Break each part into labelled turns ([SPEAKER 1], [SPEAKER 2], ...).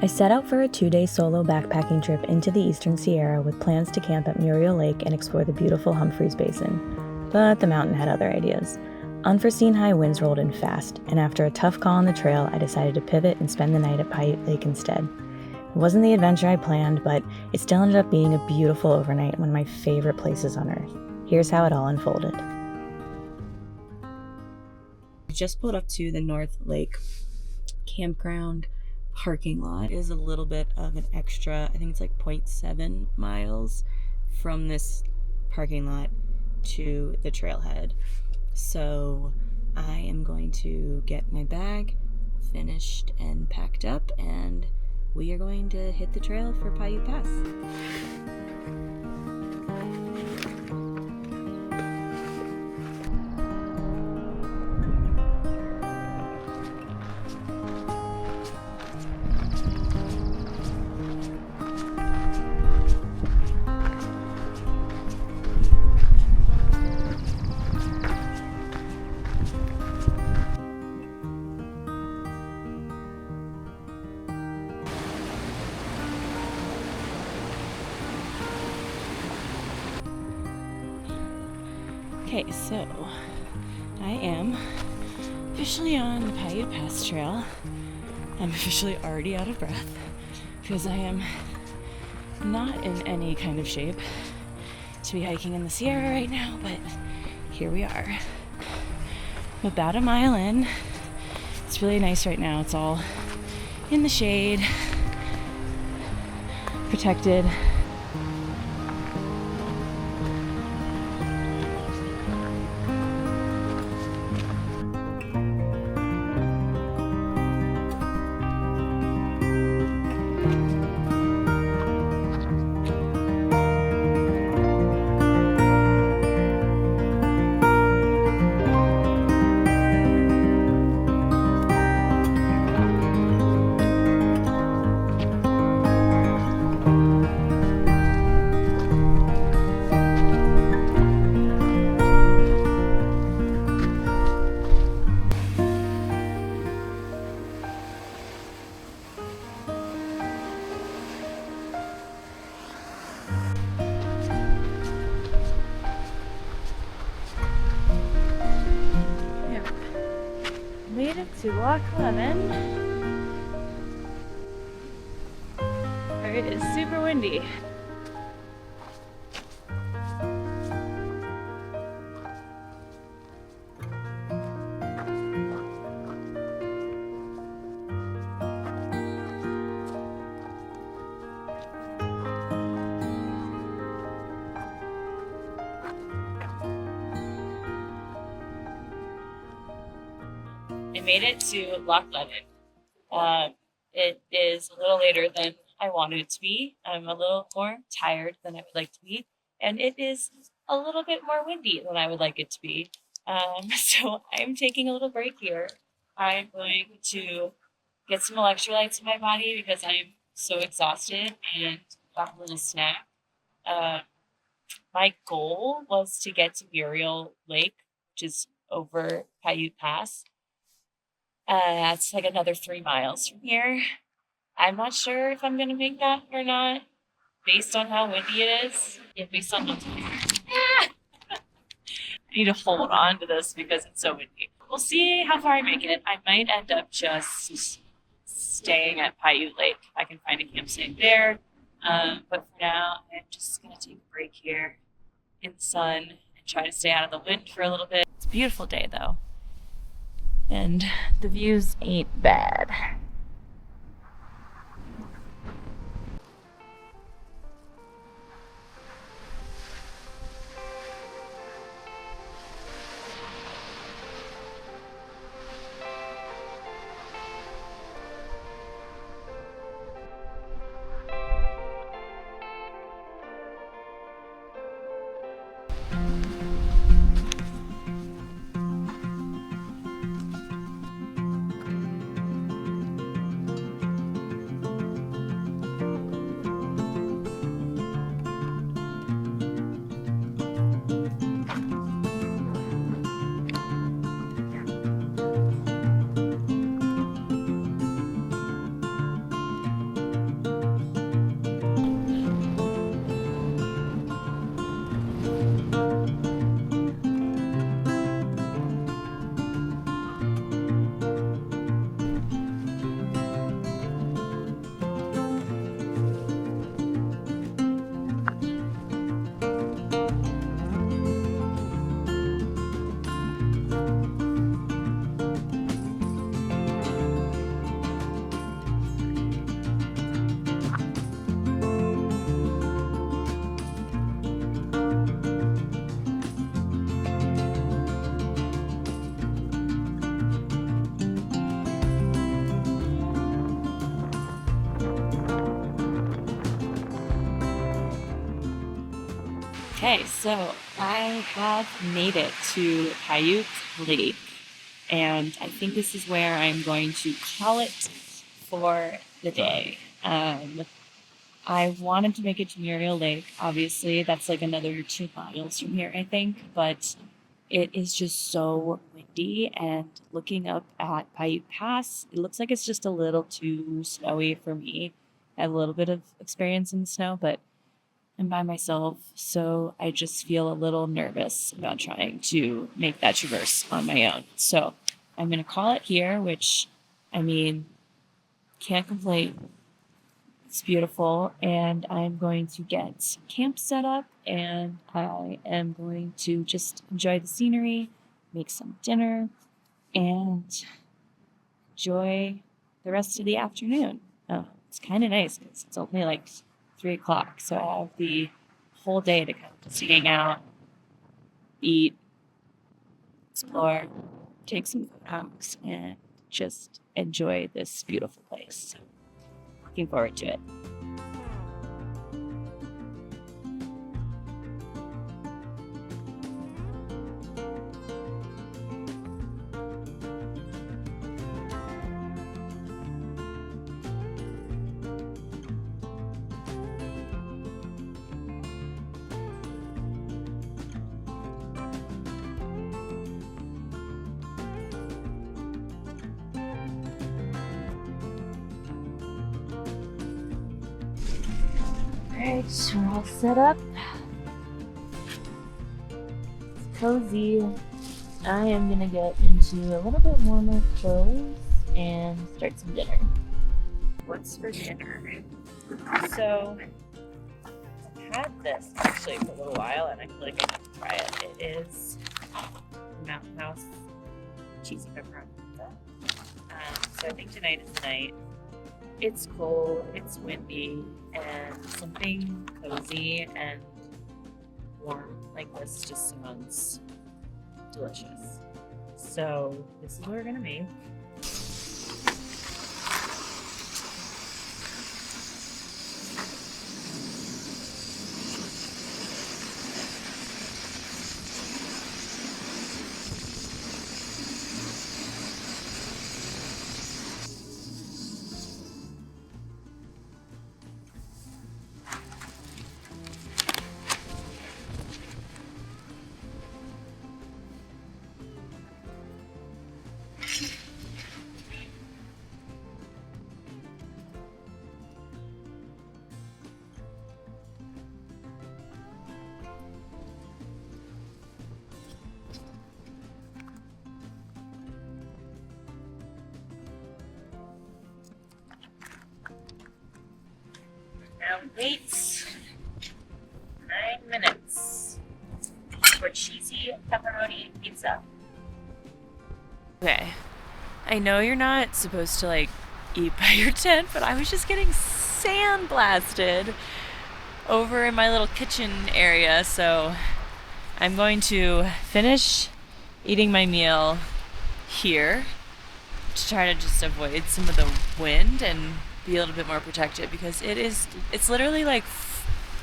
[SPEAKER 1] set out for a 2-day solo backpacking trip into the Eastern Sierra with plans to camp at Piute Lake and explore the beautiful Humphrey Basin. But the mountain had other ideas. Unforeseen high winds rolled in fast, and after a tough call on the trail, I decided to pivot and spend the night at Piute Lake instead. It wasn't the adventure I planned, but it still ended up being a beautiful overnight in one of my favorite places on earth. Here's how it all unfolded. I just pulled up to the North Lake Campground parking lot. It is a little bit of an extra, I think it's like 0.7 miles from this parking lot to the trailhead. So I am going to get my bag finished and packed up, and we are going to hit the trail for Piute Pass. Okay, so I am officially on the Piute Pass trail. I'm officially already out of breath because I am not in any kind of shape to be hiking in the Sierra right now, but here we are. I'm about a mile in. It's really nice right now. It's all in the shade, protected. Made it to Loch Leven, where it is super windy. I made it to Loch Leven. It is a little later than I wanted it to be. I'm a little more tired than I would like to be, and it is a little bit more windy than I would like it to be. So I'm taking a little break here. I'm going to get some electrolytes in my body because I'm so exhausted, and got a little snack. My goal was to get to Piute Lake, which is over Piute Pass. That's like another 3 miles from here. I'm not sure if I'm going to make that or not, based on how windy it is. Yeah, based on I need to hold on to this because it's so windy. We'll see how far I make it. I might end up just staying at Piute Lake. I can find a campsite there. But for now, I'm just going to take a break here in the sun and try to stay out of the wind for a little bit. It's a beautiful day, though. And the views ain't bad. Okay, so I have made it to Piute Lake, and I think this is where I'm going to call it for the day. I wanted to make it to Muriel Lake. Obviously, that's like another 2 miles from here, I think, but it is just so windy. And looking up at Piute Pass, it looks like it's just a little too snowy for me. I have a little bit of experience in the snow, but I'm by myself, so I just feel a little nervous about trying to make that traverse on my own. So I'm going to call it here, which, I mean, can't complain. It's beautiful, and I'm going to get camp set up, and I am going to just enjoy the scenery, make some dinner, and enjoy the rest of the afternoon. It's kind of nice because it's only like 3 o'clock, so I have the whole day to kind of just hang out, eat, explore, take some photos, and just enjoy this beautiful place. So, looking forward to it. Alright, so we're all set up. It's cozy. I am gonna get into a little bit warmer clothes and start some dinner. What's for dinner? So, I've had this actually for a little while, and I feel like I need to try it. It is Mountain House cheesy pepperoni pizza. So I think tonight is the night. It's cold, it's windy, and something cozy and warm like this just sounds delicious. So this is what we're gonna make. Now wait 9 minutes for cheesy pepperoni pizza. Okay, I know you're not supposed to like eat by your tent, but I was just getting sandblasted over in my little kitchen area, so I'm going to finish eating my meal here to try to just avoid some of the wind and be a little bit more protected, because it's literally like,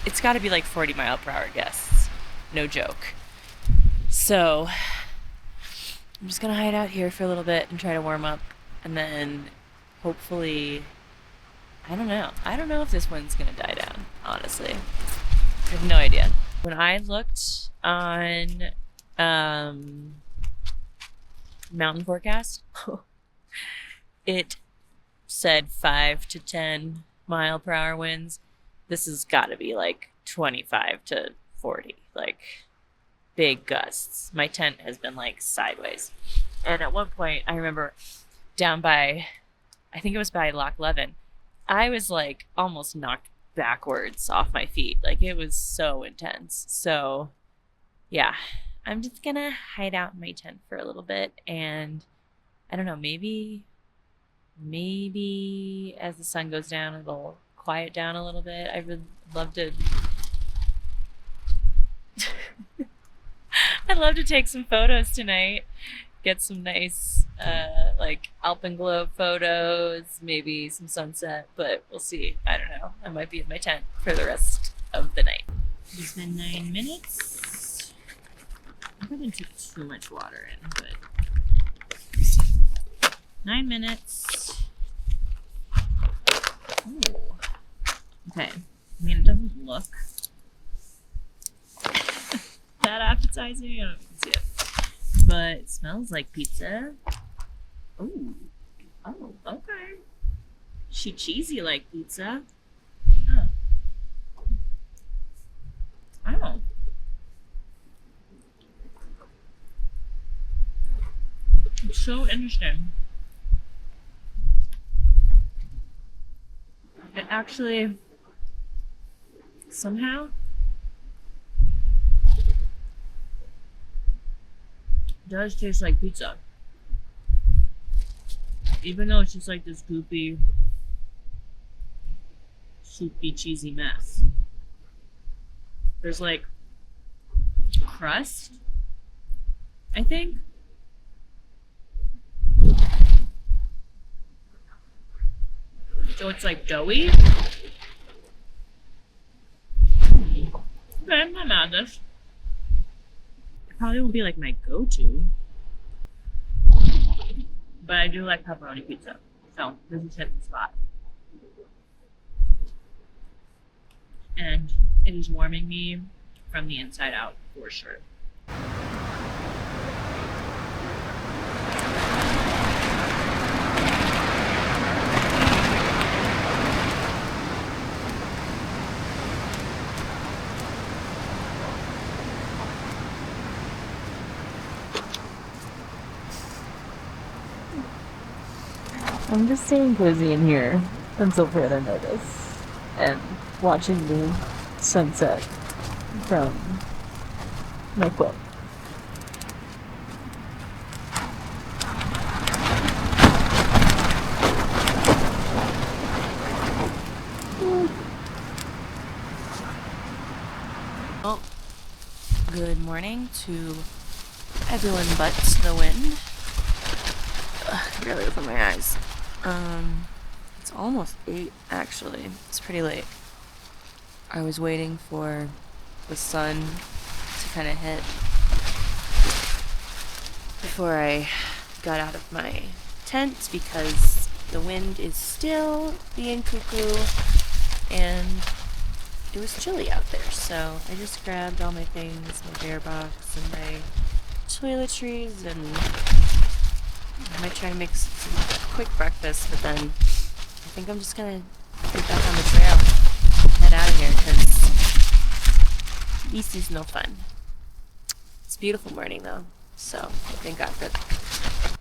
[SPEAKER 1] it's got to be like 40-mile-per-hour gusts, no joke. So I'm just gonna hide out here for a little bit and try to warm up, and then hopefully, I don't know if this wind's gonna die down, honestly. I have no idea. When I looked on mountain forecast, it said 5 to 10 mile per hour winds. This has got to be like 25 to 40, like big gusts. My tent has been like sideways. And at one point, I remember down by, I think it was by Loch Leven, I was like almost knocked backwards off my feet. Like it was so intense. So yeah, I'm just gonna hide out in my tent for a little bit, and I don't know, maybe as the sun goes down, it'll quiet down a little bit. I would love to I'd love to take some photos tonight, get some nice like alpenglow photos, maybe some sunset, but we'll see. I don't know. I might be in my tent for the rest of the night.
[SPEAKER 2] been 9 minutes. I probably took too much water in, but 9 minutes. Ooh. Okay. I mean, it doesn't look that appetizing. I don't know if you can see it. But it smells like pizza. Ooh. Oh, okay. She cheesy like pizza. Oh. Oh. It's so interesting. It actually somehow does taste like pizza. Even though it's just like this goopy, soupy, cheesy mess. There's like crust, I think. So it's like doughy. Okay, I'm not mad at this. It probably won't be like my go-to. But I do like pepperoni pizza. So this is hit the spot. And it is warming me from the inside out for sure.
[SPEAKER 3] I'm just staying cozy in here until further notice and watching the sunset from my quilt. Well, good morning to everyone but the wind. I can barely open my eyes. It's almost 8 actually. It's pretty late. I was waiting for the sun to kind of hit before I got out of my tent because the wind is still being cuckoo and it was chilly out there. So I just grabbed all my things, my bear box and my toiletries, and I might try to make some quick breakfast, but then I think I'm just gonna get back on the trail, head out of here, because this is no fun. It's a beautiful morning though, so thank God for that.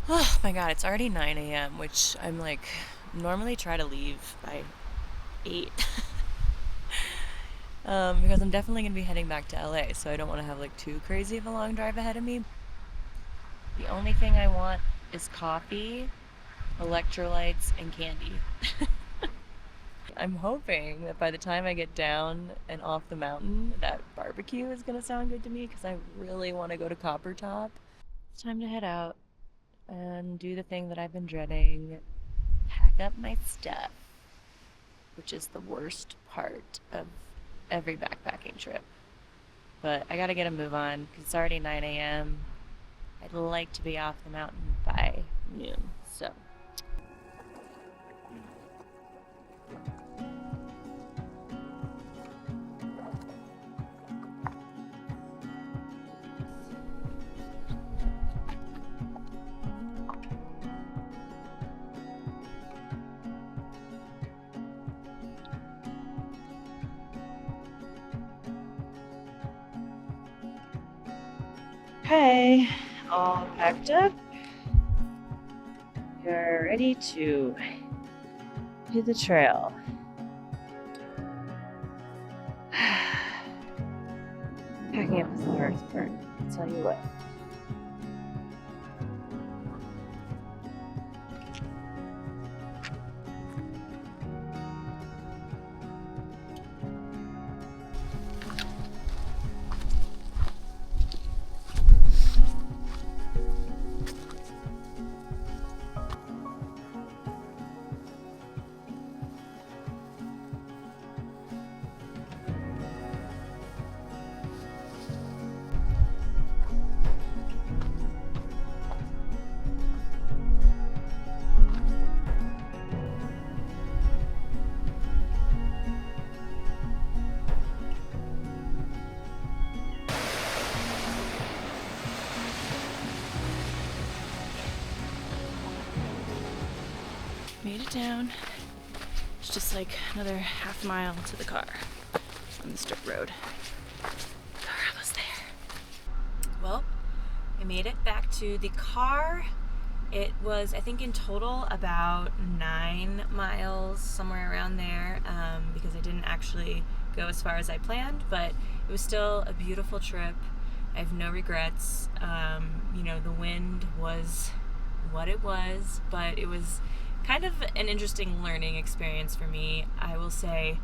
[SPEAKER 3] Oh my god, it's already 9 a.m., which I'm like, normally try to leave by 8. Because I'm definitely going to be heading back to LA, so I don't want to have like too crazy of a long drive ahead of me. The only thing I want is coffee, electrolytes, and candy. I'm hoping that by the time I get down and off the mountain, that barbecue is going to sound good to me, because I really want to go to Copper Top. It's time to head out and do the thing that I've been dreading, pack up my stuff, which is the worst part of every backpacking trip. But I gotta get a move on because it's already 9 a.m. I'd like to be off the mountain by noon, so.
[SPEAKER 2] Okay, all packed up. You're ready to hit the trail. Packing up is the hardest part, I'll tell you what. Made it down. It's just like another half mile to the car on this dirt road. We're almost there. Well, I made it back to the car. It was, I think, in total about 9 miles, somewhere around there, because I didn't actually go as far as I planned, but it was still a beautiful trip. I have no regrets. The wind was what it was, but it was kind of an interesting learning experience for me. I will say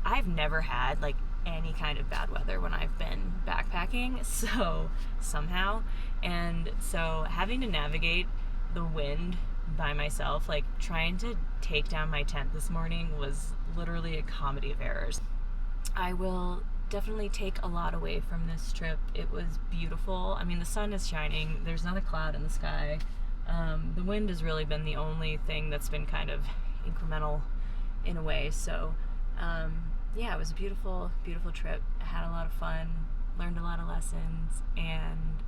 [SPEAKER 2] I've never had like any kind of bad weather when I've been backpacking, so somehow, and so having to navigate the wind by myself, like trying to take down my tent this morning, was literally a comedy of errors. I will definitely take a lot away from this trip. It was beautiful. I mean, the sun is shining, there's not a cloud in the sky. The wind has really been the only thing that's been kind of incremental in a way. So, it was a beautiful, beautiful trip. I had a lot of fun, learned a lot of lessons, and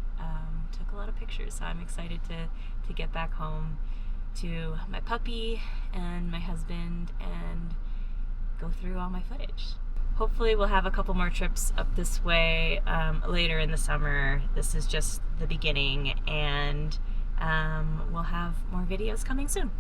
[SPEAKER 2] took a lot of pictures. So I'm excited to get back home to my puppy and my husband and go through all my footage. Hopefully we'll have a couple more trips up this way later in the summer. This is just the beginning, and we'll have more videos coming soon.